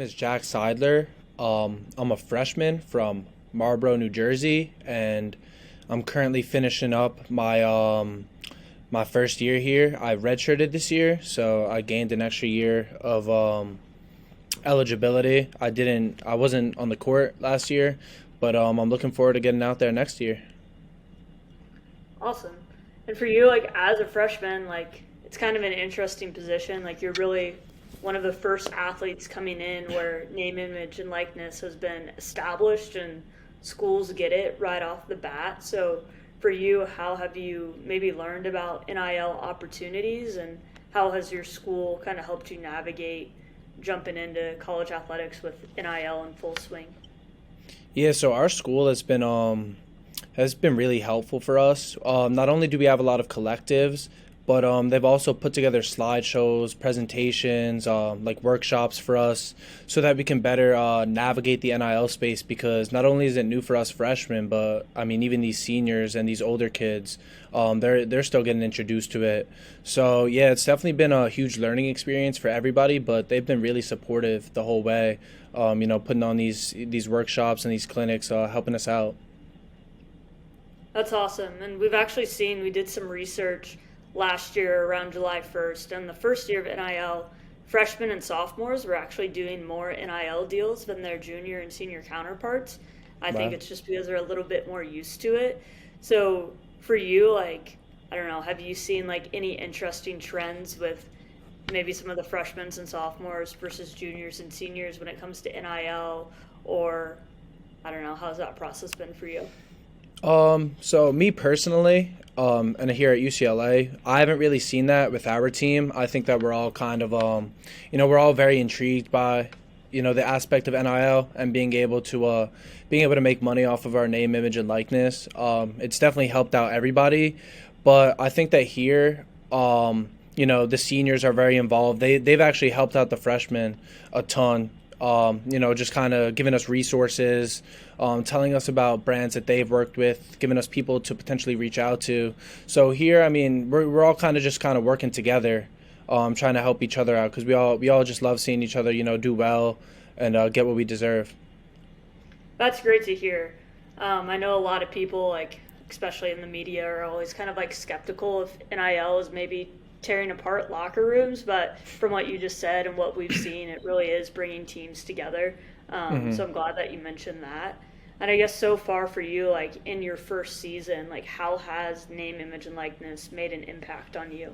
name is Jack Seidler. I'm a freshman from Marlboro, New Jersey, and I'm currently finishing up my first year here. I redshirted this year, so I gained an extra year of eligibility. I wasn't on the court last year, but I'm looking forward to getting out there next year. Awesome. And for you, like as a freshman, like it's kind of an interesting position. Like you're really one of the first athletes coming in where name, image, and likeness has been established and schools get it right off the bat. So for you, how have you maybe learned about NIL opportunities and how has your school kind of helped you navigate jumping into college athletics with NIL in full swing? Yeah, so our school has been really helpful for us. Not only do we have a lot of collectives, but they've also put together slideshows, presentations, like workshops for us, so that we can better navigate the NIL space. Because not only is it new for us freshmen, but I mean even these seniors and these older kids, they're still getting introduced to it. So yeah, it's definitely been a huge learning experience for everybody. But they've been really supportive the whole way. Putting on these workshops and these clinics, helping us out. That's awesome. And we've actually seen, we did some research last year around July 1st, and the first year of NIL, freshmen and sophomores were actually doing more NIL deals than their junior and senior counterparts. I think Wow. it's just because they're a little bit more used to it. So for you, like, I don't know, have you seen like any interesting trends with maybe some of the freshmen and sophomores versus juniors and seniors when it comes to NIL? Or I don't know, how's that process been for you? So me personally, and here at UCLA, I haven't really seen that with our team. I think that we're all kind of, we're all very intrigued by, the aspect of NIL and being able to make money off of our name, image, and likeness. It's definitely helped out everybody, but I think that here, the seniors are very involved. They've actually helped out the freshmen a ton. Just kind of giving us resources, telling us about brands that they've worked with, giving us people to potentially reach out to. So here, I mean, we're all kind of working together, trying to help each other out because we all just love seeing each other, do well and get what we deserve. That's great to hear. I know a lot of people, like especially in the media, are always kind of like skeptical if NIL is maybe tearing apart locker rooms. But from what you just said and what we've seen, it really is bringing teams together. So I'm glad that you mentioned that. And I guess so far for you, like in your first season, like how has name, image, and likeness made an impact on you?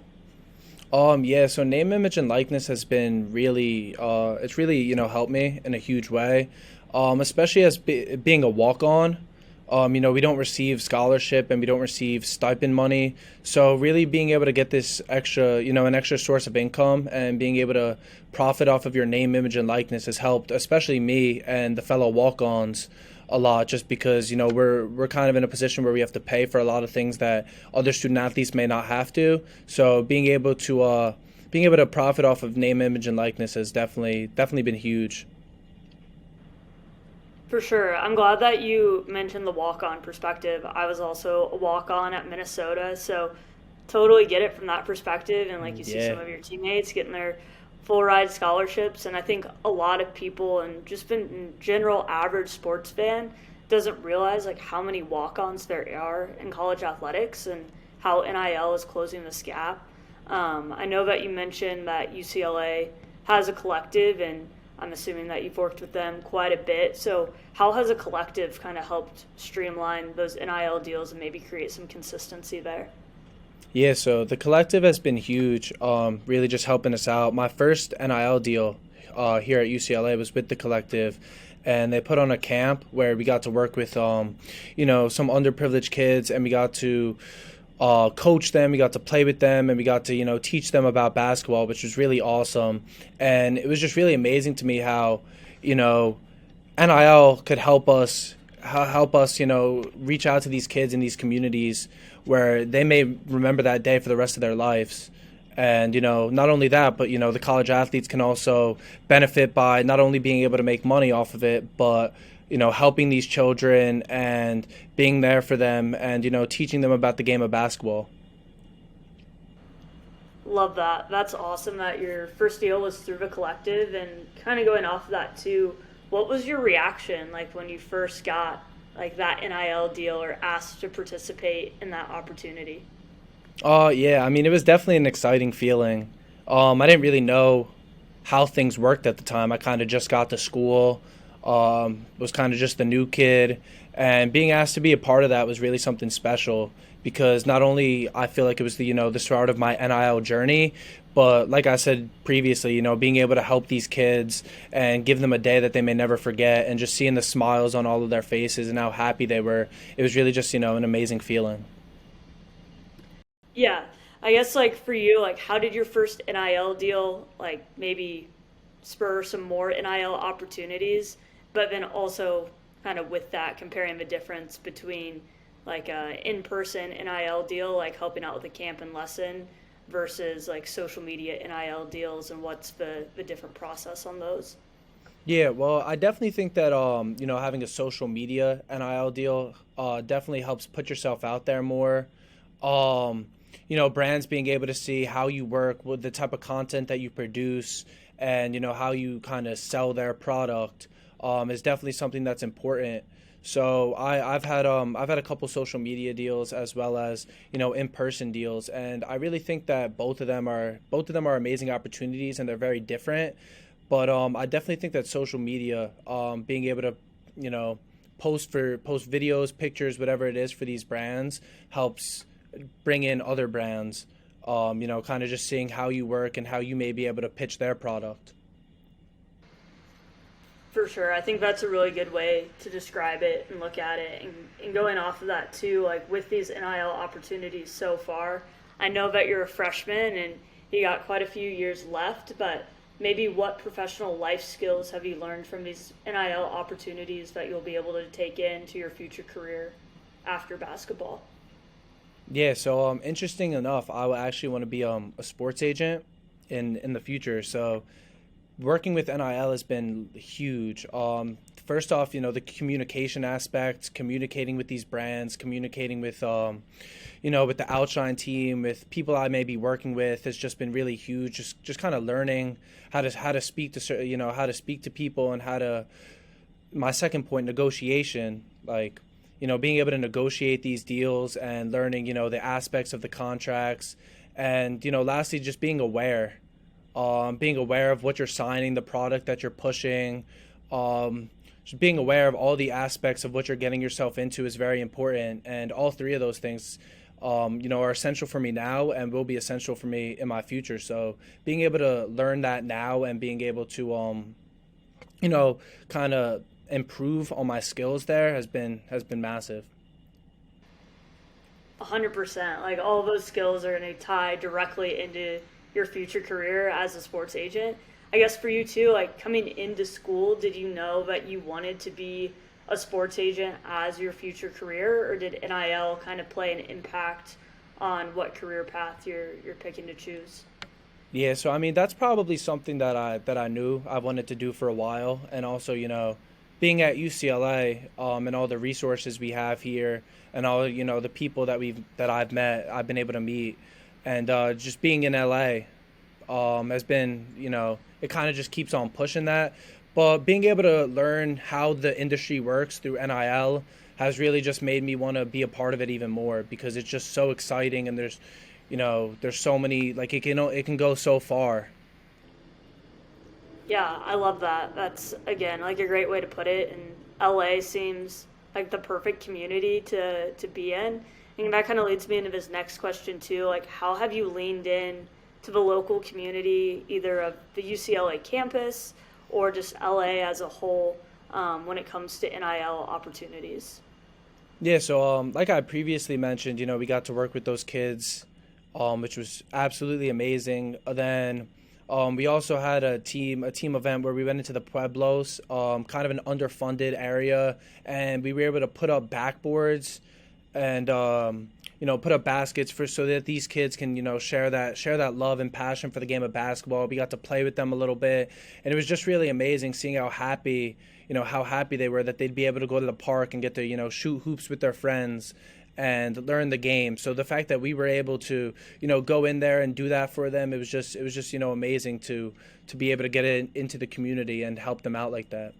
Yeah, so name, image, and likeness has been really, it's really, helped me in a huge way, especially as being a walk-on. We don't receive scholarship and we don't receive stipend money. So really being able to get this extra, an extra source of income and being able to profit off of your name, image, and likeness has helped, especially me and the fellow walk-ons a lot just because, we're kind of in a position where we have to pay for a lot of things that other student athletes may not have to. So being able to profit off of name, image, and likeness has definitely been huge. For sure. I'm glad that you mentioned the walk on perspective. I was also a walk on at Minnesota, so totally get it from that perspective. And like you see Yeah. some of your teammates getting their full ride scholarships. And I think a lot of people, and just in general, average sports fan, doesn't realize like how many walk ons there are in college athletics and how NIL is closing this gap. I know that you mentioned that UCLA has a collective, and I'm assuming that you've worked with them quite a bit. So, how has a collective kind of helped streamline those NIL deals and maybe create some consistency there? Yeah, so the collective has been huge, really just helping us out. My first NIL deal here at UCLA was with the collective, and they put on a camp where we got to work with, some underprivileged kids, and we got to coach them, we got to play with them, and we got to, teach them about basketball, which was really awesome. And it was just really amazing to me how, you know, NIL could help us, reach out to these kids in these communities where they may remember that day for the rest of their lives. And, not only that, but, the college athletes can also benefit by not only being able to make money off of it, but, helping these children and being there for them and, teaching them about the game of basketball. Love that. That's awesome that your first deal was through the collective. And kind of going off of that too, what was your reaction like when you first got like that NIL deal or asked to participate in that opportunity? Oh yeah, I mean it was definitely an exciting feeling. I didn't really know how things worked at the time. I kind of just got to school, was kind of just a new kid, and being asked to be a part of that was really something special because not only I feel like it was the start of my NIL journey, but like I said previously, being able to help these kids and give them a day that they may never forget, and just seeing the smiles on all of their faces and how happy they were, it was really just an amazing feeling. Yeah. I guess like for you, like how did your first NIL deal like maybe spur some more NIL opportunities, but then also kind of with that comparing the difference between like a in-person NIL deal, like helping out with the camp and lesson versus like social media NIL deals and what's the different process on those? Yeah, well, I definitely think that having a social media NIL deal definitely helps put yourself out there more. Um, Brands being able to see how you work with the type of content that you produce, and how you kind of sell their product is definitely something that's important. So I've had a couple social media deals as well as in person deals, and I really think that both of them are amazing opportunities, and they're very different. But I definitely think that social media, being able to, you know, post videos, pictures, whatever it is for these brands, helps bring in other brands. Kind of just seeing how you work and how you may be able to pitch their product. For sure. I think that's a really good way to describe it and look at it. And going off of that, too, like with these NIL opportunities so far, I know that you're a freshman and you got quite a few years left, but maybe what professional life skills have you learned from these NIL opportunities that you'll be able to take into your future career after basketball? Yeah, so interesting enough, I would actually want to be a sports agent in the future. So working with NIL has been huge. First off, the communication aspect, communicating with these brands, communicating with with the Outshine team, with people I may be working with, has just been really huge. Just kind of learning how to speak to how to speak to people, and how to, my second point, negotiation, like being able to negotiate these deals and learning the aspects of the contracts, and lastly, just being aware of what you're signing, the product that you're pushing, just being aware of all the aspects of what you're getting yourself into is very important. And all three of those things, are essential for me now and will be essential for me in my future. So being able to learn that now and being able to, kind of improve on my skills there has been massive. 100%. Like all of those skills are going to tie directly into your future career as a sports agent. I guess for you too, like coming into school, did you know that you wanted to be a sports agent as your future career, or did NIL kind of play an impact on what career path you're picking to choose? Yeah, so I mean that's probably something that I knew I wanted to do for a while, and also being at UCLA, and all the resources we have here, and all the people I've been able to meet, and just being in LA, has been it kind of just keeps on pushing that. But being able to learn how the industry works through NIL has really just made me want to be a part of it even more, because it's just so exciting, and there's so many, like it can go so far. Yeah, I love that. That's again like a great way to put it. And LA seems like the perfect community to be in. And that kind of leads me into this next question too. Like, how have you leaned in to the local community, either of the UCLA campus or just LA as a whole, when it comes to NIL opportunities? Yeah, so like I previously mentioned, we got to work with those kids, which was absolutely amazing. Then we also had a team event where we went into the Pueblos, kind of an underfunded area, and we were able to put up backboards and put up baskets for so that these kids can share that love and passion for the game of basketball. We got to play with them a little bit, and it was just really amazing seeing how happy they were that they'd be able to go to the park and get to shoot hoops with their friends. and learn the game. So the fact that we were able to, go in there and do that for them, it was just amazing to be able to get it into the community and help them out like that.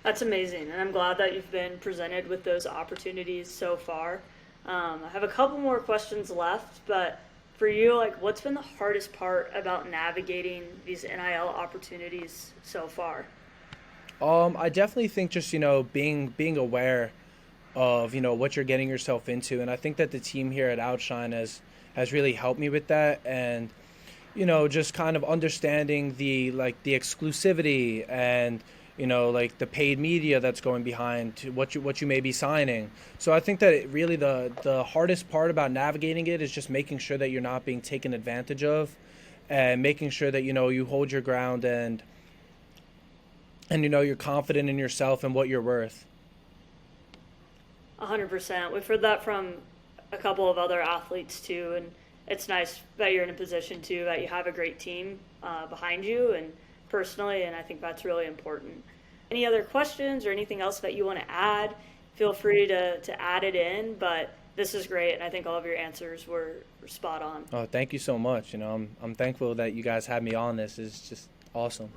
That's amazing, and I'm glad that you've been presented with those opportunities so far. I have a couple more questions left, but for you, like, what's been the hardest part about navigating these NIL opportunities so far? I definitely think just being aware of what you're getting yourself into, and I think that the team here at Outshine has really helped me with that, and just kind of understanding the exclusivity and like the paid media that's going behind to what you may be signing. So I think that really the hardest part about navigating it is just making sure that you're not being taken advantage of, and making sure that you hold your ground, and you're confident in yourself and what you're worth. 100%. We've heard that from a couple of other athletes too, and it's nice that you're in a position too that you have a great team behind you and personally, and I think that's really important. Any other questions or anything else that you want to add? Feel free to add it in, but this is great, and I think all of your answers were spot on. Oh, thank you so much. I'm thankful that you guys had me on this. It's just awesome.